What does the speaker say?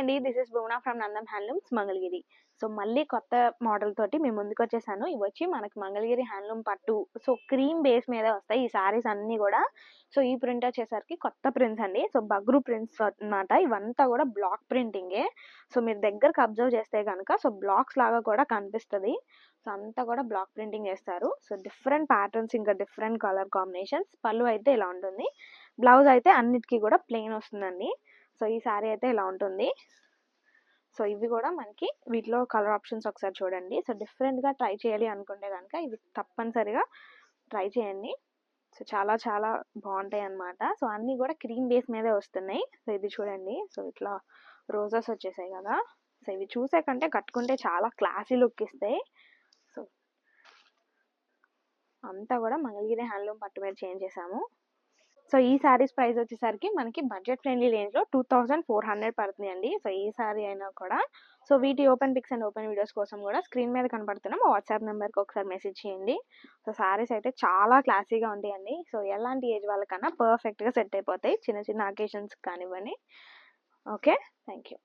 అండి. This is Bhuvana from Nandam handlooms Mangalagiri. So, మళ్ళీ కొత్త మోడల్ తోటి మీ ముందుకొచ్చేసాను. ఇవొచ్చి మనకి మంగళగిరి హ్యాండ్లూమ్ పట్టు. సో, క్రీమ్ బేస్ మీదే వస్తాయి ఈ శారీస్ అన్నీ గూడా. సో, ఈ ప్రింట్ వచ్చేసరికి కొత్త ప్రింట్స్ అండి. సో, బగ్రూ ప్రింట్స్ అన్నమాట. ఇవంతా గూడా బ్లాక్ ప్రింటింగే. సో, మీరు దగ్గరకు అబ్జర్వ్ చేస్తే గనక సో, బ్లాక్స్ లాగా కూడా కనిపిస్తది. సో, అంతా కూడా బ్లాక్ ప్రింటింగ్ చేస్తారు. సో, డిఫరెంట్ ప్యాటర్న్స్ ఇంకా డిఫరెంట్ కలర్ కాంబినేషన్స్. పళ్ళు అయితే ఇలా ఉంటుంది. బ్లౌజ్ అయితే అన్నిటికి కూడా ప్లెయిన్ వస్తుందండి. సో, ఈ శారీ అయితే ఇలా ఉంటుంది. సో, ఇవి కూడా మనకి వీటిలో కలర్ ఆప్షన్స్ ఒకసారి చూడండి. సో, డిఫరెంట్‌గా ట్రై చేయాలి అనుకుంటే గనక ఇవి తప్పనిసరిగా ట్రై చేయండి. సో, చాలా చాలా బావుంటాయన్నమాట. సో, అన్నీ కూడా క్రీమ్ బేస్ మీదే వస్తున్నాయి. సో, ఇది చూడండి. సో, ఇట్లా రోజెస్ వచ్చేసాయి కదా! సో, ఇవి చూసే కంటే కట్టుకుంటే చాలా క్లాసీ లుక్ ఇస్తాయి. సో, అంతా కూడా మంగళగిరి హ్యాండ్లూమ్ పట్టు మీద చేంజ్ చేశాము. సో, ఈ శారీస్ ప్రైస్ వచ్చేసరికి మనకి బడ్జెట్ ఫ్రెండ్లీ రేంజ్‌లో 2400 పడుతుందండి. సో, ఏ శారీ అయినా కూడా. సో, వీటి open pics and open videos కోసం కూడా స్క్రీన్ మీద కనపడుతున్న మా వాట్సాప్ నెంబర్‌కి ఒకసారి మెసేజ్ చేయండి. సో, శారీస్ అయితే చాలా క్లాసీగా ఉంటాయండి. సో, ఎలాంటి ఏజ్ వాళ్ళకన్నా పర్ఫెక్ట్‌గా సెట్ అయిపోతాయి. చిన్న చిన్న అకేషన్స్‌కి కానివ్వండి. ఓకే. Thank you.